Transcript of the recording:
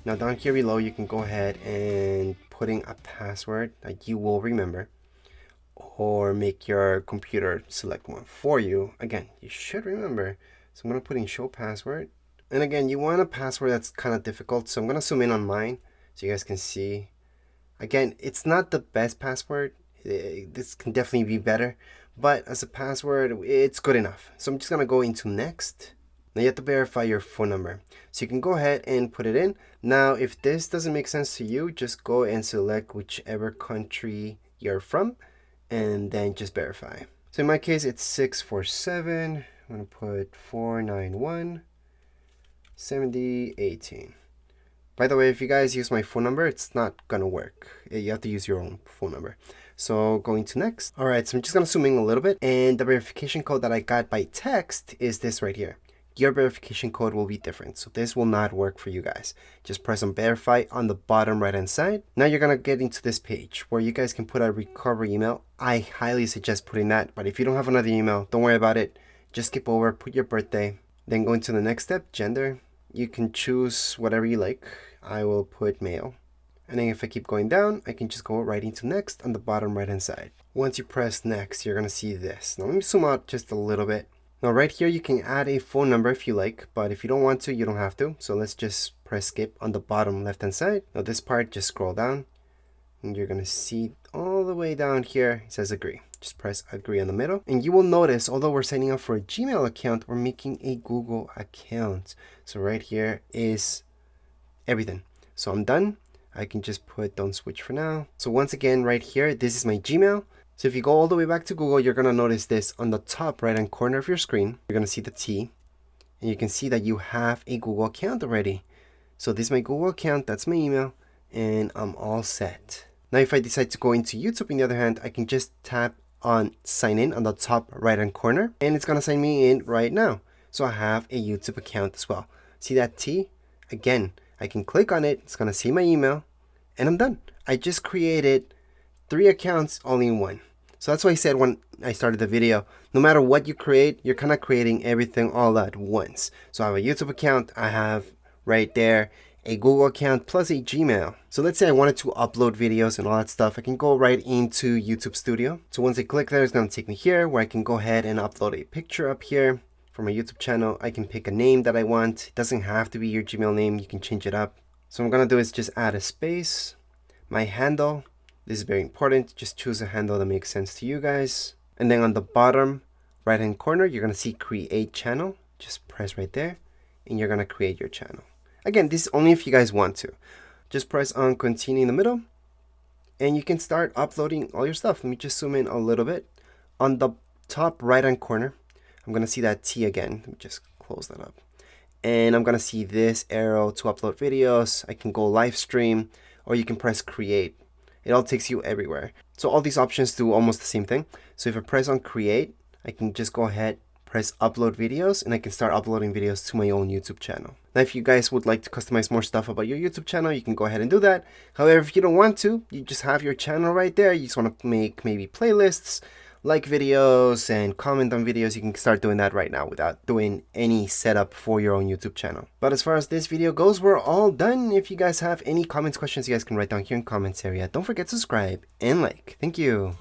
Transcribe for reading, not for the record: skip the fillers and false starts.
Now down here below, you can go ahead and put in a password that you will remember, or make your computer select one for you. Again, you should remember. So I'm gonna put in show password. And again, you want a password that's kind of difficult. So I'm gonna zoom in on mine so you guys can see. Again, it's not the best password. This can definitely be better, but as a password, it's good enough. So I'm just gonna go into next. Now you have to verify your phone number. So you can go ahead and put it in. Now, if this doesn't make sense to you, just go and select whichever country you're from and then just verify. So in my case, it's 647. I'm gonna put 491 7018. By the way, if you guys use my phone number, it's not gonna work. You have to use your own phone number. So going to next. All right, so I'm just gonna zoom in a little bit, and the verification code that I got by text is this right here. Your verification code will be different, so this will not work for you guys. Just press on verify on the bottom right hand side. Now you're gonna get into this page where you guys can put a recovery email. I highly suggest putting that, but if you don't have another email, don't worry about it. Just skip over, put your birthday, then go into the next step, gender. You can choose whatever you like. I will put male. And then if I keep going down, I can just go right into next on the bottom right hand side. Once you press next, you're gonna see this. Now let me zoom out just a little bit. Now right here, you can add a phone number if you like, but if you don't want to, you don't have to. So let's just press skip on the bottom left hand side. Now this part, just scroll down and you're gonna see all the way down here, it says agree. Just press agree in the middle. And you will notice, although we're signing up for a Gmail account, we're making a Google account. So right here is everything. So I'm done. I can just put don't switch for now. So once again, right here, this is my Gmail. So if you go all the way back to Google, you're gonna notice this on the top right hand corner of your screen. You're gonna see the T, and you can see that you have a Google account already. So this is my Google account, that's my email, and I'm all set. Now if I decide to go into YouTube, on the other hand, I can just tap on sign in on the top right hand corner, and it's gonna sign me in right now. So I have a YouTube account as well. See that T? Again, I can click on it, it's gonna see my email, and I'm done. I just created 3 accounts all in one. So that's why I said when I started the video, no matter what you create, you're kind of creating everything all at once. So I have a YouTube account, I have right there a Google account plus a Gmail. So let's say I wanted to upload videos and all that stuff, I can go right into YouTube Studio. So once I click there, it's gonna take me here where I can go ahead and upload a picture up here. For my YouTube channel, I can pick a name that I want. It doesn't have to be your Gmail name, you can change it up. So what I'm gonna do is just add a space. My handle, this is very important, just choose a handle that makes sense to you guys. And then on the bottom right hand corner, you're gonna see create channel. Just press right there and you're gonna create your channel. Again, this is only if you guys want to. Just press on continue in the middle and you can start uploading all your stuff. Let me just zoom in a little bit. On the top right hand corner, I'm gonna see that T again. Let me just close that up. And I'm gonna see this arrow to upload videos. I can go live stream, or you can press create. It all takes you everywhere. So all these options do almost the same thing. So if I press on create, I can just go ahead, press upload videos, and I can start uploading videos to my own YouTube channel. Now, if you guys would like to customize more stuff about your YouTube channel, you can go ahead and do that. However, if you don't want to, you just have your channel right there. You just want to make maybe playlists, like videos, and comment on videos. You can start doing that right now without doing any setup for your own YouTube channel. But as far as this video goes, we're all done. If you guys have any comments, questions, you guys can write down here in comments area. Don't forget to subscribe and like. Thank you.